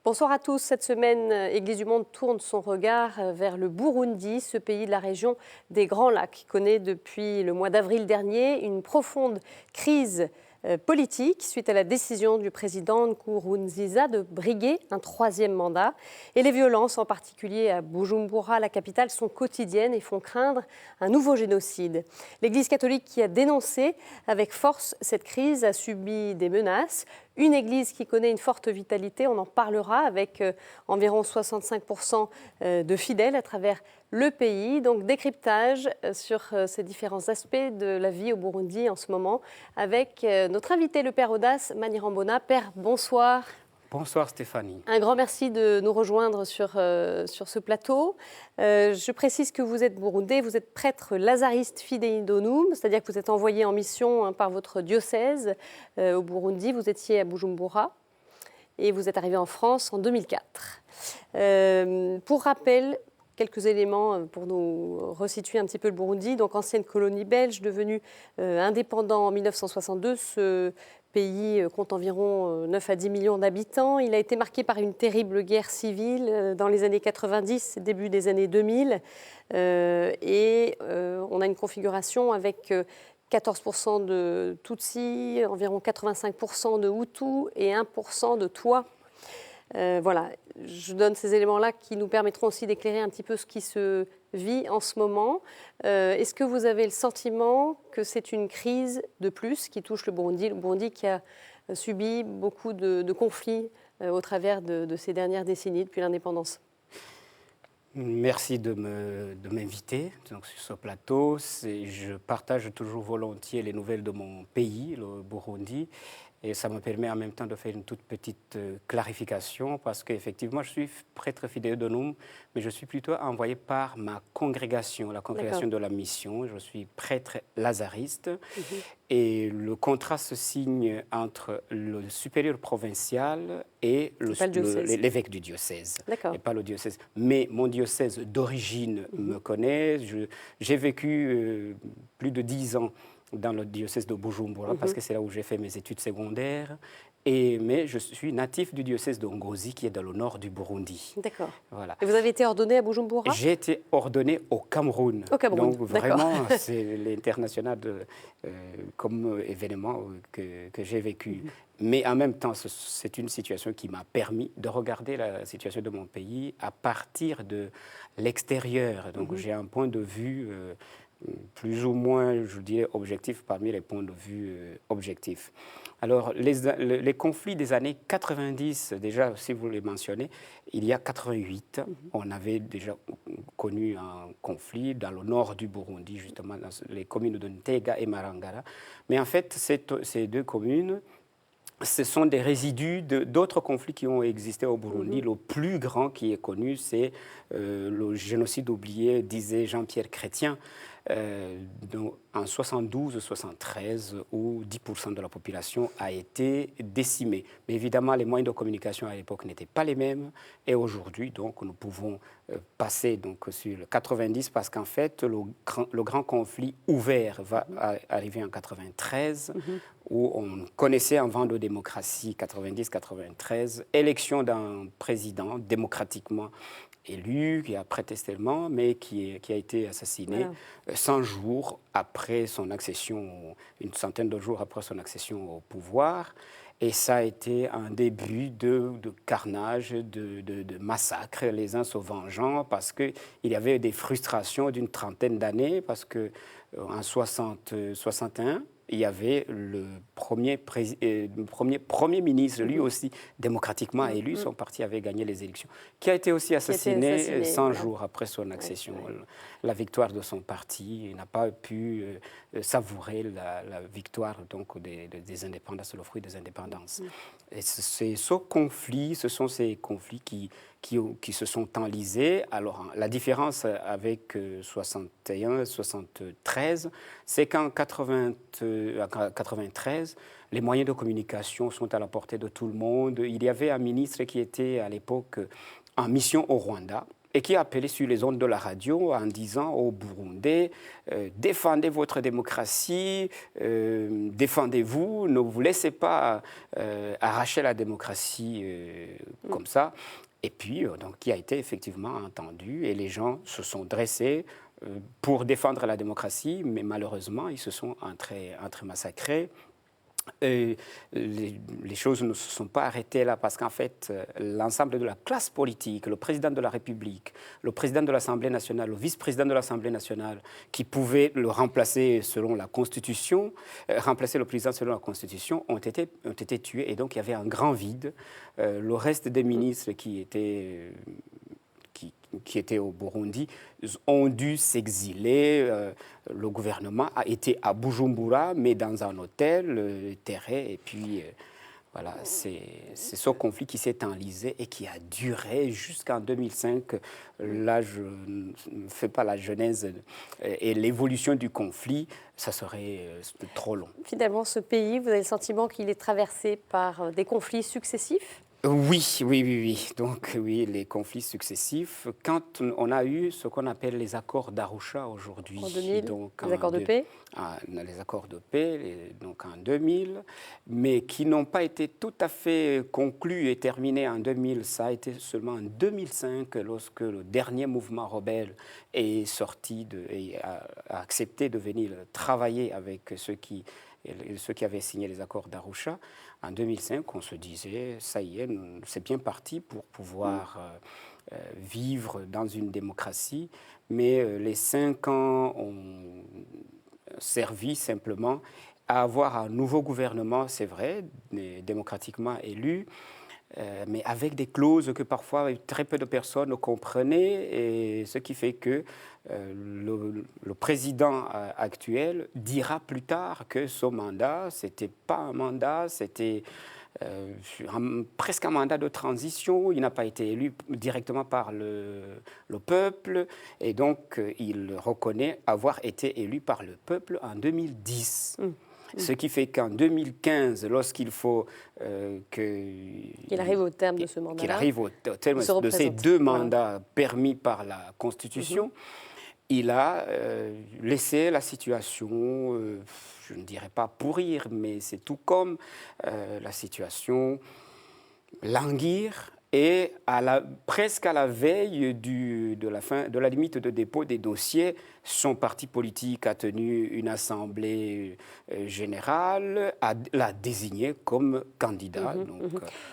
Bonsoir à tous. Cette semaine, Église du Monde tourne son regard vers le Burundi, ce pays de la région des Grands Lacs, qui connaît depuis le mois d'avril dernier une profonde crise politique suite à la décision du président Nkurunziza de briguer un troisième mandat. Et les violences, en particulier à Bujumbura, la capitale, sont quotidiennes et font craindre un nouveau génocide. L'Église catholique, qui a dénoncé avec force cette crise, a subi des menaces. Une église qui connaît une forte vitalité, on en parlera, avec environ 65% de fidèles à travers le pays. Donc décryptage sur ces différents aspects de la vie au Burundi en ce moment avec notre invité, le Père Audace Manirambona. Père, bonsoir. Bonsoir Stéphanie. Un grand merci de nous rejoindre sur ce plateau. Je précise que vous êtes burundais, vous êtes prêtre lazariste Fidei Donum, c'est-à-dire que vous êtes envoyé en mission par votre diocèse au Burundi. Vous étiez à Bujumbura et vous êtes arrivé en France en 2004. Pour rappel, quelques éléments pour nous resituer un petit peu le Burundi. Donc ancienne colonie belge, devenue indépendant en 1962, ce pays compte environ 9 à 10 millions d'habitants. Il a été marqué par une terrible guerre civile dans les années 90, début des années 2000. On a une configuration avec 14% de Tutsis, environ 85% de Hutus et 1% de Twa. Voilà, je donne ces éléments-là qui nous permettront aussi d'éclairer un petit peu ce qui se vit en ce moment. Est-ce que vous avez le sentiment que c'est une crise de plus qui touche le Burundi qui a subi beaucoup de conflits au travers de ces dernières décennies depuis l'indépendance? Merci de m'inviter sur ce plateau. Je partage toujours volontiers les nouvelles de mon pays, le Burundi. Et ça me permet en même temps de faire une toute petite clarification parce qu'effectivement, je suis prêtre Fidei Donum, mais je suis plutôt envoyé par ma congrégation, la congrégation de la mission. Je suis prêtre lazariste. Et le contrat se signe entre le supérieur provincial et l'évêque du diocèse. Et pas le diocèse. Mais mon diocèse d'origine me connaît. J'ai vécu plus de 10 ans dans le diocèse de Bujumbura, parce que c'est là où j'ai fait mes études secondaires. Mais je suis natif du diocèse de Ngozi, qui est dans le nord du Burundi. D'accord. Voilà. Et vous avez été ordonné à Bujumbura? J'ai été ordonné au Cameroun. Au Cameroun, donc vraiment, c'est l'international comme événement que j'ai vécu. Mais en même temps, c'est une situation qui m'a permis de regarder la situation de mon pays à partir de l'extérieur. Donc j'ai un point de vue plus ou moins, je dirais, objectif parmi les points de vue objectifs. Alors, les conflits des années 90, déjà, si vous les mentionnez, il y a 88, on avait déjà connu un conflit dans le nord du Burundi, justement, dans les communes de Ntega et Marangara. Mais en fait, ces deux communes, ce sont des résidus d'autres conflits qui ont existé au Burundi. Le plus grand qui est connu, c'est le génocide oublié, disait Jean-Pierre Chrétien, en 72-73, où 10% de la population a été décimée. Mais évidemment, les moyens de communication à l'époque n'étaient pas les mêmes. Et aujourd'hui, donc, nous pouvons passer donc, sur le 90, parce qu'en fait, le grand conflit ouvert va arriver en 93, où on connaissait un vent de démocratie, 90-93, élection d'un président démocratiquement élu, qui a prêté serment, mais qui a été assassiné 100 jours après son accession, une centaine de jours après son accession au pouvoir. Et ça a été un début de carnage, de massacre, les uns se vengeant, parce qu'il y avait des frustrations d'une trentaine d'années, parce qu'en 61, il y avait le premier ministre, lui aussi démocratiquement élu, son parti avait gagné les élections, qui a été aussi assassiné 100 jours après son accession. La victoire de son parti, il n'a pas pu savourer la victoire donc, des indépendances, le fruit des indépendances. Et ce sont ces conflits qui se sont enlisés. Alors, la différence avec 61, 73, c'est qu'en 93, les moyens de communication sont à la portée de tout le monde. Il y avait un ministre qui était à l'époque en mission au Rwanda et qui appelait sur les ondes de la radio en disant aux Burundais défendez votre démocratie, défendez-vous, ne vous laissez pas arracher la démocratie comme ça. Et puis, donc, qui a été effectivement entendu et les gens se sont dressés pour défendre la démocratie, mais malheureusement, ils se sont massacrés. Les choses ne se sont pas arrêtées là parce qu'en fait, l'ensemble de la classe politique, le président de la République, le président de l'Assemblée nationale, le vice-président de l'Assemblée nationale, qui pouvaient le remplacer selon la Constitution, remplacer le président selon la Constitution, ont été tués. Et donc, il y avait un grand vide. Le reste des ministres qui étaient au Burundi ont dû s'exiler. Le gouvernement a été à Bujumbura, mais dans un hôtel terré. Et puis, voilà, c'est ce conflit qui s'est enlisé et qui a duré jusqu'en 2005. Là, je ne fais pas la genèse et l'évolution du conflit, ça serait trop long. Finalement, ce pays, vous avez le sentiment qu'il est traversé par des conflits successifs ? Oui. Donc, oui, les conflits successifs. Quand on a eu ce qu'on appelle les accords d'Arusha aujourd'hui. En 2000, donc, les accords de paix. Les accords de paix, donc en 2000, mais qui n'ont pas été tout à fait conclus et terminés en 2000. Ça a été seulement en 2005, lorsque le dernier mouvement rebelle est sorti et a accepté de venir travailler avec ceux qui avaient signé les accords d'Arusha. En 2005, on se disait, ça y est, c'est bien parti pour pouvoir vivre dans une démocratie. Mais les 5 ans ont servi simplement à avoir un nouveau gouvernement, c'est vrai, démocratiquement élu, mais avec des clauses que parfois très peu de personnes comprenaient, et ce qui fait que le président actuel dira plus tard que son mandat, ce n'était pas un mandat, c'était presque un mandat de transition. Il n'a pas été élu directement par le peuple, et donc il reconnaît avoir été élu par le peuple en 2010. Ce qui fait qu'en 2015, lorsqu'il faut qu'il arrive au terme de ce mandat, qu'il arrive au terme de ces 2 mandats permis par la Constitution, il a laissé la situation, je ne dirais pas pourrir, mais c'est tout comme la situation languir. Et presque à la veille de la limite de dépôt des dossiers, son parti politique a tenu une assemblée générale, l'a désigné comme candidat.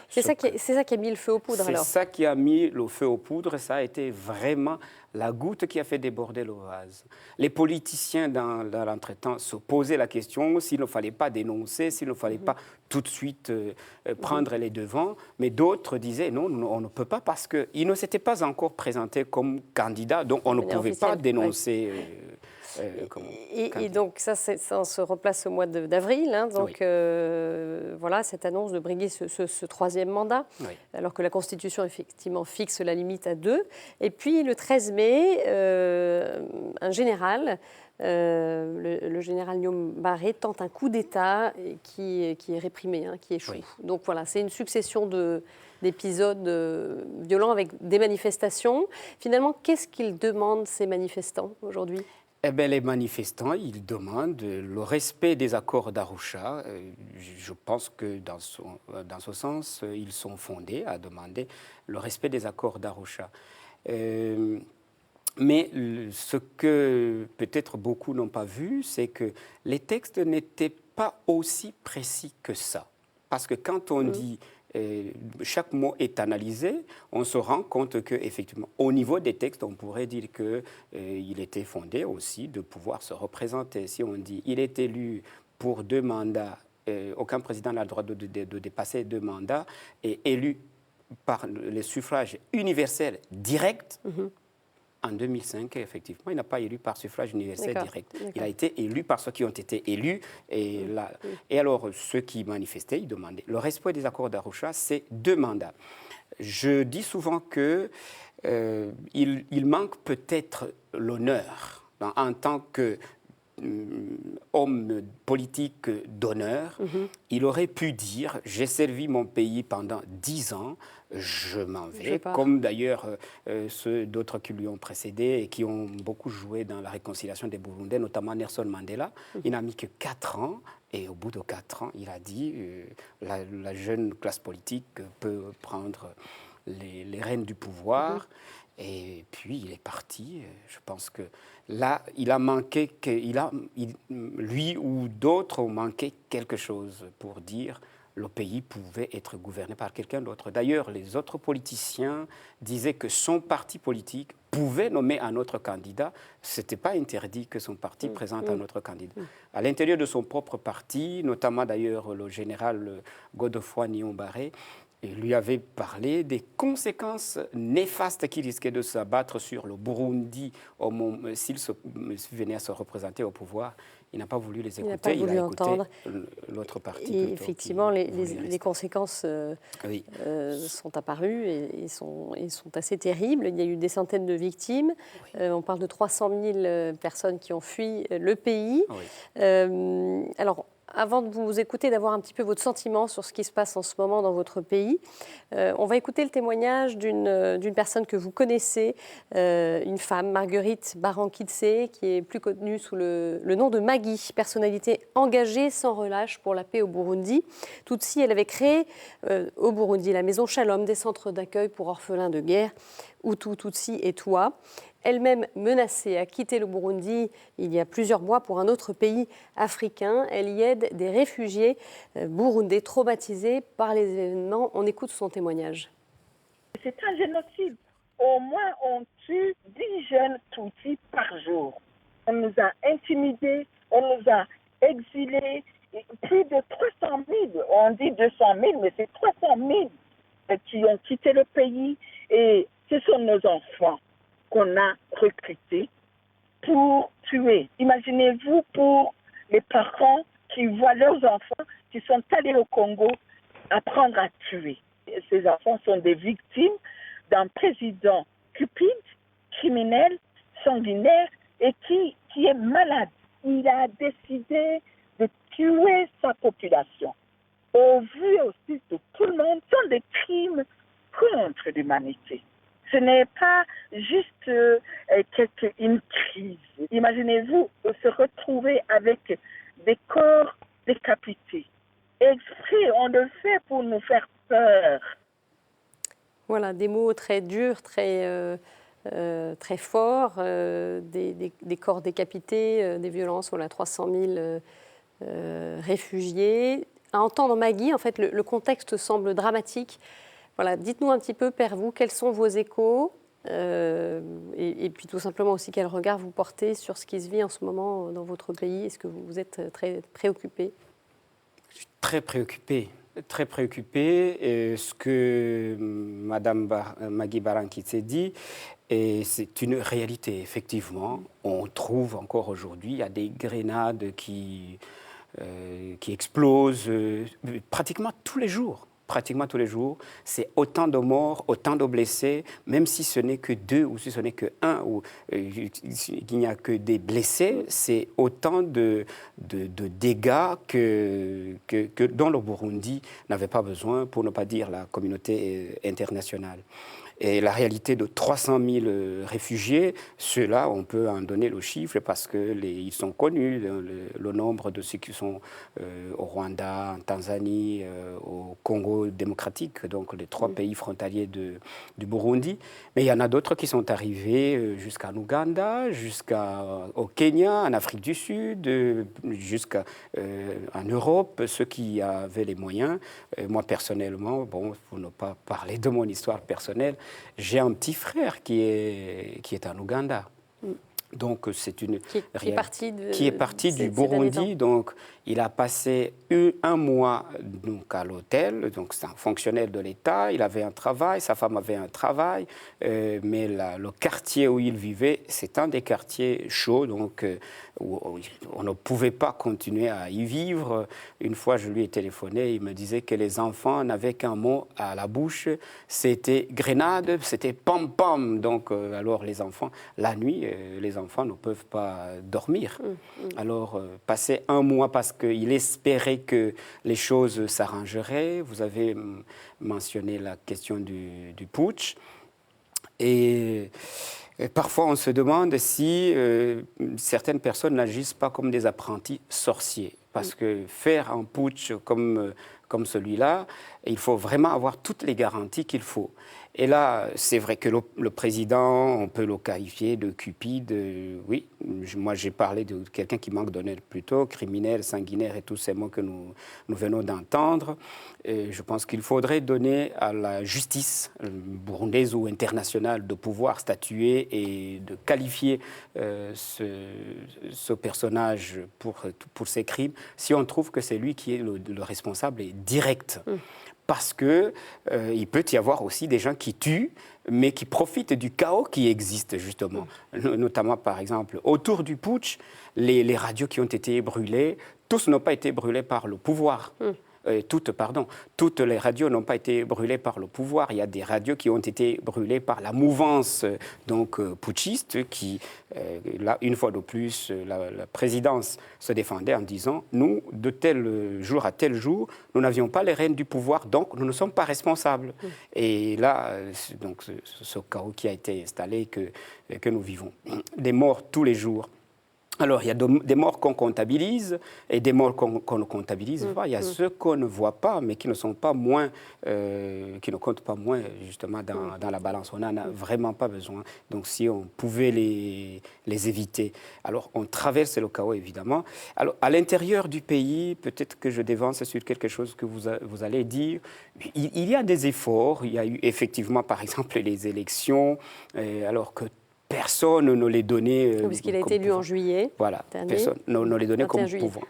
C'est ça qui a mis le feu aux poudres, alors. C'est ça qui a mis le feu aux poudres. Ça a été vraiment la goutte qui a fait déborder le vase. Les politiciens, dans l'entretemps, se posaient la question s'il ne fallait pas dénoncer, s'il ne fallait pas tout de suite prendre les devants. Mais d'autres disaient non, on ne peut pas parce qu'il ne s'était pas encore présenté comme candidat, donc on ne pouvait pas dénoncer. Et donc ça on se replace au mois d'avril, hein, donc voilà cette annonce de briguer ce 3e mandat, alors que la Constitution effectivement fixe la limite à 2. Et puis le 13 mai, un général, le général Guillaume Barré, tente un coup d'État qui est réprimé, hein, qui échoue. Donc voilà, c'est une succession d'épisodes violents avec des manifestations. Finalement, qu'est-ce qu'ils demandent, ces manifestants, aujourd'hui ? Eh bien, les manifestants, ils demandent le respect des accords d'Arusha. Je pense que dans ce sens, ils sont fondés à demander le respect des accords d'Arusha. Mais ce que peut-être beaucoup n'ont pas vu, c'est que les textes n'étaient pas aussi précis que ça. Parce que quand on dit chaque mot est analysé, on se rend compte qu'effectivement, au niveau des textes, on pourrait dire qu'il était fondé aussi de pouvoir se représenter. Si on dit il est élu pour 2 mandats, aucun président n'a le droit de dépasser 2 mandats, et élu par les suffrages universels directs, en 2005, effectivement, il n'a pas élu par suffrage universel direct. Il a D'accord. été élu par ceux qui ont été élus. Et alors, ceux qui manifestaient, ils demandaient. Le respect des accords d'Arusha, c'est 2 mandats. Je dis souvent que il manque peut-être l'honneur en tant que homme politique d'honneur. Il aurait pu dire: j'ai servi mon pays pendant 10 ans, je m'en vais, comme d'ailleurs d'autres qui lui ont précédé et qui ont beaucoup joué dans la réconciliation des Burundais, notamment Nelson Mandela. Il n'a mis que 4 ans. Et au bout de 4 ans, il a dit la jeune classe politique peut prendre les rênes du pouvoir. Et puis il est parti. Je pense que là, il a manqué, lui ou d'autres ont manqué quelque chose pour dire le pays pouvait être gouverné par quelqu'un d'autre. D'ailleurs, les autres politiciens disaient que son parti politique pouvait nommer un autre candidat. Ce n'était pas interdit que son parti présente un autre candidat. À l'intérieur de son propre parti, notamment d'ailleurs le général Godefroy Niyombare, il lui avait parlé des conséquences néfastes qui risquaient de s'abattre sur le Burundi s'il venait à se représenter au pouvoir. Il n'a pas voulu les écouter, il a écouté l'autre parti. Et effectivement, les conséquences sont apparues et sont assez terribles. Il y a eu des centaines de victimes. On parle de 300 000 personnes qui ont fui le pays. Alors, avant de vous écouter, d'avoir un petit peu votre sentiment sur ce qui se passe en ce moment dans votre pays, on va écouter le témoignage d'une personne que vous connaissez, une femme, Marguerite Barankitse, qui est plus connue sous le nom de Maggie, personnalité engagée sans relâche pour la paix au Burundi. Tutsi, elle avait créé au Burundi la maison Shalom, des centres d'accueil pour orphelins de guerre, Hutu, Tutsi et Twa. Elle-même menacée à quitter le Burundi il y a plusieurs mois pour un autre pays africain. Elle y aide des réfugiés burundais traumatisés par les événements. On écoute son témoignage. C'est un génocide. Au moins, on tue 10 jeunes Tutsis par jour. On nous a intimidés, on nous a exilés. Plus de 300 000, on dit 200 000, mais c'est 300 000 qui ont quitté le pays. Et ce sont nos enfants qu'on a recrutés pour tuer. Imaginez-vous pour les parents qui voient leurs enfants qui sont allés au Congo apprendre à tuer. Ces enfants sont des victimes d'un président cupide, criminel, sanguinaire et qui est malade. Il a décidé de tuer sa population. Au vu aussi de tout le monde, ce sont des crimes contre l'humanité. Ce n'est pas juste une crise. Imaginez-vous se retrouver avec des corps décapités. Exprès, on le fait pour nous faire peur. Voilà, des mots très durs, très forts, des corps décapités, des violences, voilà, 300 000 réfugiés. À entendre Maggie, en fait, le contexte semble dramatique. Voilà, dites-nous un petit peu, Père, vous, quels sont vos échos et puis tout simplement aussi quel regard vous portez sur ce qui se vit en ce moment dans votre pays. Est-ce que vous êtes très préoccupé? Je suis très préoccupé. Très préoccupé. Et ce que Mme Maggie Barankitse dit, c'est une réalité, effectivement. On trouve encore aujourd'hui, il y a des grenades qui explosent pratiquement tous les jours. Pratiquement tous les jours, c'est autant de morts, autant de blessés, même si ce n'est que 2 ou si ce n'est que 1 ou qu'il n'y a que des blessés, c'est autant de dégâts dont le Burundi n'avait pas besoin, pour ne pas dire la communauté internationale. Et la réalité de 300 000 réfugiés, ceux-là, on peut en donner le chiffre parce qu'ils sont connus, le nombre de ceux qui sont au Rwanda, en Tanzanie, au Congo démocratique, donc les 3 pays frontaliers du Burundi. Mais il y en a d'autres qui sont arrivés jusqu'en Ouganda, jusqu'au Kenya, en Afrique du Sud, jusqu'en Europe, ceux qui avaient les moyens. Moi, personnellement, bon, pour ne pas parler de mon histoire personnelle, j'ai un petit frère qui est en Ouganda. Donc, c'est une qui est parti, du Burundi. Donc, il a passé un mois donc, à l'hôtel. Donc, c'est un fonctionnaire de l'État. Il avait un travail, sa femme avait un travail. Mais le quartier où il vivait, c'est un des quartiers chauds. Donc, où on ne pouvait pas continuer à y vivre. Une fois, je lui ai téléphoné. Il me disait que les enfants n'avaient qu'un mot à la bouche. C'était grenade, c'était pom-pom. Donc, alors, les enfants, la nuit, les enfants ne peuvent pas dormir. Alors, passer un mois parce qu'il espérait que les choses s'arrangeraient. Vous avez mentionné la question du putsch. Et parfois, on se demande si certaines personnes n'agissent pas comme des apprentis sorciers. Parce que faire un putsch comme celui-là, il faut vraiment avoir toutes les garanties qu'il faut. Et là, c'est vrai que le président, on peut le qualifier de cupide. Oui, moi j'ai parlé de quelqu'un qui manque d'honneur plutôt, criminel, sanguinaire et tous ces mots que nous venons d'entendre. Et je pense qu'il faudrait donner à la justice burundaise ou internationale de pouvoir statuer et de qualifier ce personnage pour ses crimes si on trouve que c'est lui qui est le responsable et direct. Parce qu'il peut y avoir aussi des gens qui tuent, mais qui profitent du chaos qui existe, justement. Notamment, par exemple, autour du putsch, les radios qui ont été brûlées, tous n'ont pas été brûlés par le pouvoir. Toutes les radios n'ont pas été brûlées par le pouvoir. Il y a des radios qui ont été brûlées par la mouvance putschiste qui, là, une fois de plus, la présidence se défendait en disant « Nous, de tel jour à tel jour, nous n'avions pas les rênes du pouvoir, donc nous ne sommes pas responsables. » Et là, donc, ce chaos qui a été installé que nous vivons. Des morts tous les jours. Alors, il y a des morts qu'on comptabilise et des morts qu'on ne comptabilise pas. Il y a ceux qu'on ne voit pas, mais qui ne sont pas moins, qui ne comptent pas moins, justement, dans la balance. On n'en a vraiment pas besoin. Donc, si on pouvait les éviter. Alors, on traverse le chaos, évidemment. Alors, à l'intérieur du pays, peut-être que je dévance sur quelque chose que vous allez dire. Il y a des efforts. Il y a eu effectivement, par exemple, les élections, alors que personne ne les donnait. Puisqu'il a été élu en juillet. Voilà, personne ne les donnait comme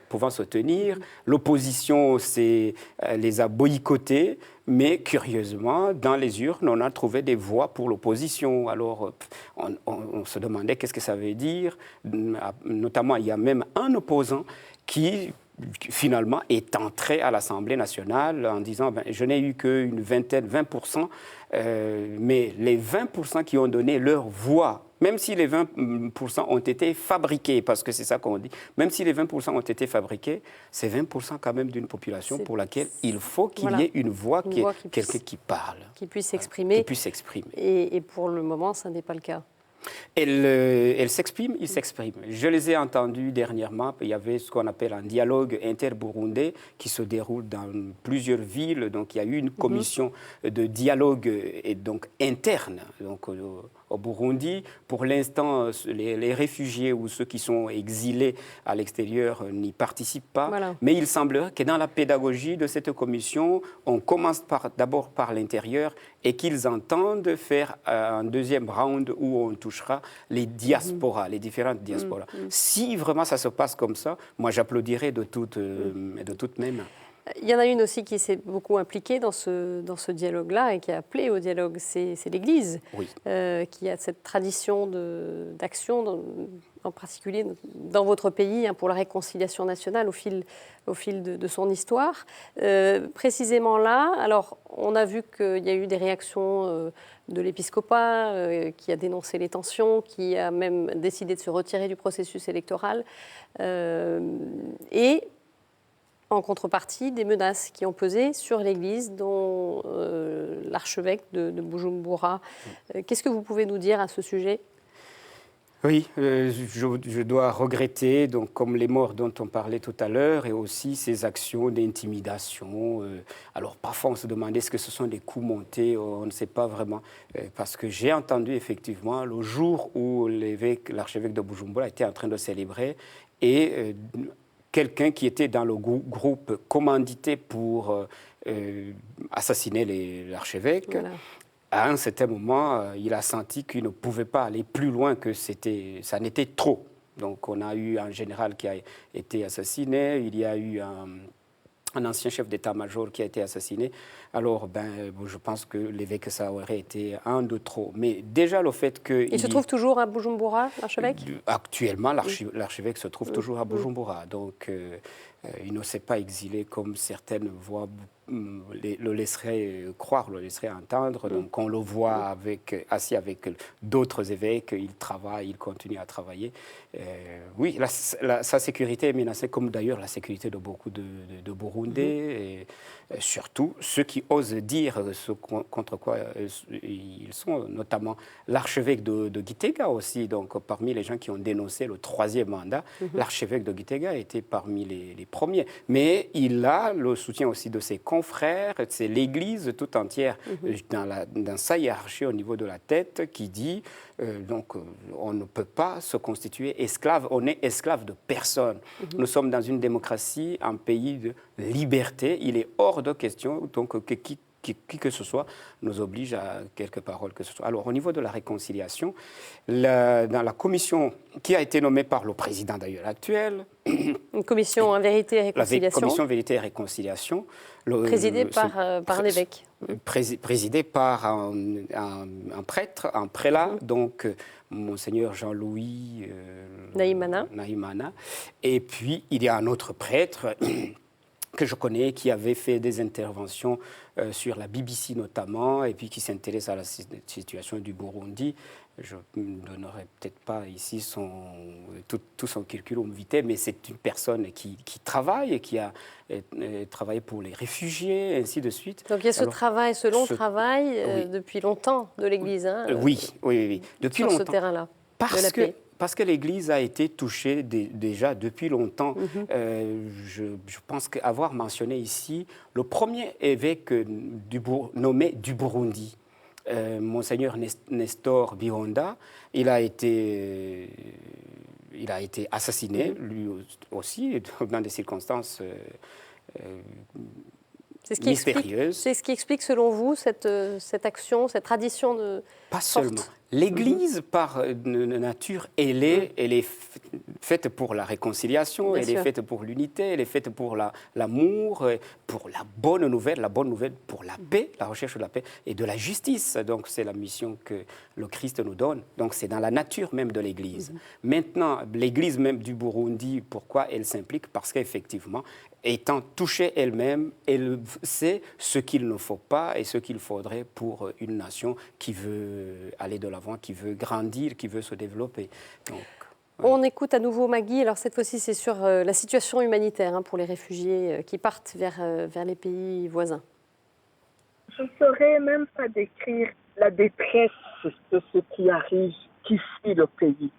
pouvant se tenir. L'opposition les a boycottés, mais curieusement, dans les urnes, on a trouvé des voix pour l'opposition. Alors, on se demandait qu'est-ce que ça veut dire. Notamment, il y a même un opposant qui finalement est entré à l'Assemblée nationale en disant je n'ai eu qu'une vingtaine, 20%, mais les 20% qui ont donné leur voix, même si les 20% ont été fabriqués, parce que c'est ça qu'on dit, même si les 20% ont été fabriqués, c'est 20% quand même d'une population pour laquelle il faut qu'il y ait une voix, quelqu'un qui parle. Qui puisse s'exprimer. Qui puisse s'exprimer. Et pour le moment, ça n'est pas le cas. Elle s'exprime, il s'exprime. Je les ai entendus dernièrement. Il y avait ce qu'on appelle un dialogue inter-burundais qui se déroule dans plusieurs villes. Donc, il y a eu une commission de dialogue et donc interne donc, au Burundi. Pour l'instant, les réfugiés ou ceux qui sont exilés à l'extérieur n'y participent pas. Voilà. Mais il semblerait que dans la pédagogie de cette commission, on commence d'abord par l'intérieur et qu'ils entendent faire un deuxième round où on touchera les diasporas, les différentes diasporas. Si vraiment ça se passe comme ça, moi j'applaudirais de toute même. Il y en a une aussi qui s'est beaucoup impliquée dans ce dialogue-là et qui a appelé au dialogue, c'est l'Église, qui a cette tradition d'action, en particulier dans votre pays, pour la réconciliation nationale au fil de son histoire. Précisément là, alors on a vu qu'il y a eu des réactions de l'épiscopat qui a dénoncé les tensions, qui a même décidé de se retirer du processus électoral, et en contrepartie des menaces qui ont pesé sur l'Église, dont l'archevêque de Bujumbura. Qu'est-ce que vous pouvez nous dire à ce sujet ? Oui, je dois regretter, donc, comme les morts dont on parlait tout à l'heure, et aussi ces actions d'intimidation. Alors parfois on se demandait est-ce que ce sont des coups montés, on ne sait pas vraiment, parce que j'ai entendu effectivement le jour où l'archevêque de Bujumbura était en train de célébrer, et quelqu'un qui était dans le groupe commandité pour assassiner l'archevêque à un certain moment, il a senti qu'il ne pouvait pas aller plus loin, que ça n'était trop. Donc on a eu un général qui a été assassiné, il y a eu un ancien chef d'état-major qui a été assassiné. Alors, je pense que l'évêque, ça aurait été un de trop. Mais déjà, le fait que... Il se trouve toujours à Bujumbura, l'archevêque? Actuellement, l'archevêque se trouve toujours à Bujumbura. Donc, il ne s'est pas exilé comme certaines voix le laisseraient croire, le laisseraient entendre. Donc, on le voit assis avec d'autres évêques, il travaille, il continue à travailler. Oui, sa sécurité est menacée, comme d'ailleurs la sécurité de beaucoup de Burundais, et surtout ceux qui osent dire ce contre quoi ils sont, notamment l'archevêque de Gitega aussi. Donc, parmi les gens qui ont dénoncé le 3e mandat, l'archevêque de Gitega était parmi les premiers. Mais il a le soutien aussi de ses confrères, c'est l'Église tout entière dans sa hiérarchie au niveau de la tête qui dit on ne peut pas se constituer esclave, on est esclave de personne. Nous sommes dans une démocratie, un pays de liberté, il est hors de question donc que qui que ce soit nous oblige à quelques paroles que ce soit. Alors, au niveau de la réconciliation, dans la commission qui a été nommée par le président d'ailleurs actuel... Une commission en vérité et réconciliation. La commission vérité et réconciliation. Présidée par l'évêque. Présidée par un prêtre, un prélat, donc Monseigneur Jean-Louis Nahimana. Et puis, il y a un autre prêtre... que je connais, qui avait fait des interventions sur la BBC notamment, et puis qui s'intéresse à la situation du Burundi. Je ne donnerai peut-être pas ici tout son curriculum vitae, mais c'est une personne qui travaille et qui a travaillé pour les réfugiés, et ainsi de suite. Donc il y a ce long travail depuis longtemps de l'Église. Oui. Depuis sur longtemps. Ce terrain-là. Parce que l'Église a été touchée déjà depuis longtemps. Je pense qu'avoir mentionné ici le premier évêque nommé du Burundi, Monseigneur Nestor Bihonda, il a été assassiné, lui aussi, dans des circonstances mystérieuses. C'est ce qui explique, selon vous, cette action, cette tradition de... Pas seulement. L'Église, par nature, elle est faite pour la réconciliation, elle est faite pour l'unité, elle est faite pour l'amour, pour la bonne nouvelle pour la paix, la recherche de la paix et de la justice. Donc, c'est la mission que le Christ nous donne. Donc, c'est dans la nature même de l'Église. Maintenant, l'Église même du Burundi, pourquoi elle s'implique? Parce qu'effectivement, étant touchée elle-même, elle sait ce qu'il ne faut pas et ce qu'il faudrait pour une nation qui veut aller de l'avant, qui veut grandir, qui veut se développer. Donc, on écoute à nouveau Maggie. Alors cette fois-ci, c'est sur la situation humanitaire pour les réfugiés qui partent vers les pays voisins. Je ne saurais même pas décrire la détresse de ceux qui arrivent, qui fuient le pays.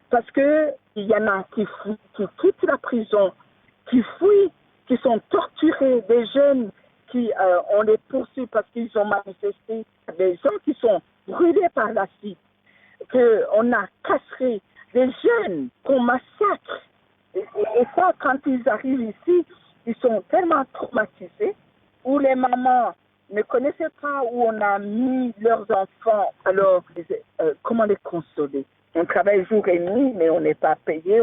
Parce qu'il y en a qui fuient, qui quittent la prison, qui fuient, qui sont torturés, des jeunes qui on les poursuit parce qu'ils ont manifesté, des gens qui sont brûlés par l'acide, qu'on a castré, des jeunes qu'on massacre. Et ça, quand ils arrivent ici, ils sont tellement traumatisés, où les mamans ne connaissaient pas où on a mis leurs enfants. Alors, comment les consoler? On travaille jour et nuit, mais on n'est pas payé,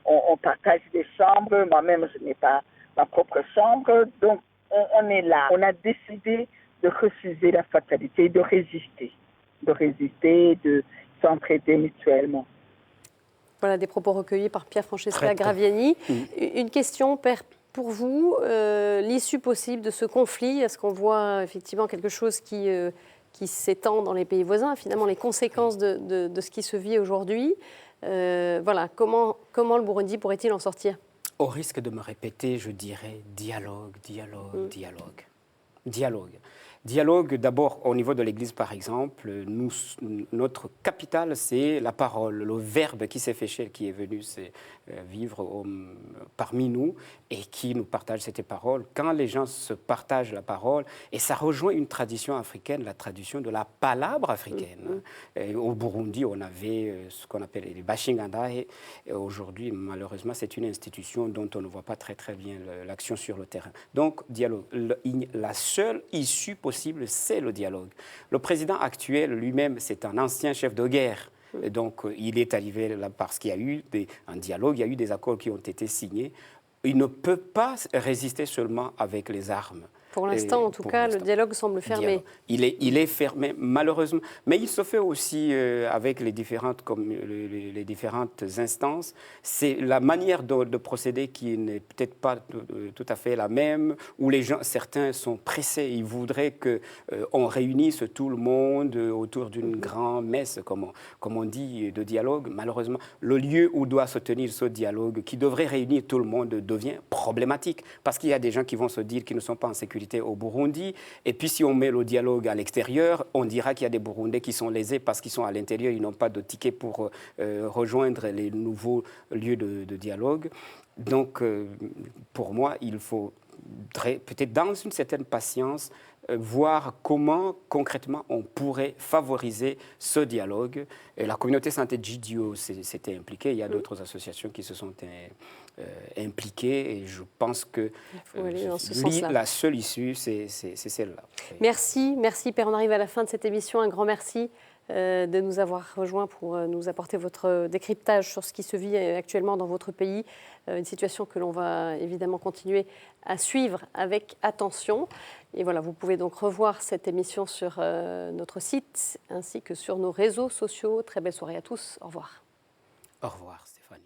on partage des chambres. Moi-même, je n'ai pas ma propre chambre, donc on est là. On a décidé de refuser la fatalité, de résister, de s'entraider mutuellement. Voilà des propos recueillis par Pierre Francesca Graviani. Une question, Père, pour vous, l'issue possible de ce conflit, est-ce qu'on voit effectivement quelque chose qui s'étend dans les pays voisins, finalement les conséquences de ce qui se vit aujourd'hui? Voilà, comment le Burundi pourrait-il en sortir? Au risque de me répéter, je dirais dialogue. Dialogue, d'abord, au niveau de l'Église, par exemple, notre capital, c'est la parole, le Verbe qui s'est fait chair, qui est venu vivre parmi nous et qui nous partage cette parole. Quand les gens se partagent la parole, et ça rejoint une tradition africaine, la tradition de la palabre africaine. Au Burundi, on avait ce qu'on appelle les Bashinganda, et aujourd'hui, malheureusement, c'est une institution dont on ne voit pas très bien l'action sur le terrain. Donc, dialogue. La seule issue possible, c'est le dialogue. Le président actuel lui-même, c'est un ancien chef de guerre. Et donc, il est arrivé là parce qu'il y a eu un dialogue, il y a eu des accords qui ont été signés. Il ne peut pas résister seulement avec les armes. Pour l'instant, en tout cas, le dialogue semble fermé. Il est fermé, malheureusement. Mais il se fait aussi avec les différentes instances. C'est la manière de procéder qui n'est peut-être pas tout à fait la même, où certains sont pressés. Ils voudraient qu'on réunisse tout le monde autour d'une grande messe, comme on dit, de dialogue. Malheureusement, le lieu où doit se tenir ce dialogue, qui devrait réunir tout le monde, devient problématique. Parce qu'il y a des gens qui vont se dire qu'ils ne sont pas en sécurité au Burundi. Et puis, si on met le dialogue à l'extérieur, on dira qu'il y a des Burundais qui sont lésés parce qu'ils sont à l'intérieur, ils n'ont pas de ticket pour rejoindre les nouveaux lieux de dialogue. Donc, pour moi, il faut peut-être dans une certaine patience voir comment concrètement on pourrait favoriser ce dialogue. Et la communauté santé Djidio s'était impliquée, il y a d'autres associations qui se sont impliquées et je pense que la seule issue, c'est celle-là. Merci Père, on arrive à la fin de cette émission, un grand merci de nous avoir rejoints pour nous apporter votre décryptage sur ce qui se vit actuellement dans votre pays, une situation que l'on va évidemment continuer à suivre avec attention. Et voilà, vous pouvez donc revoir cette émission sur notre site ainsi que sur nos réseaux sociaux. Très belle soirée à tous, au revoir. Au revoir Stéphanie.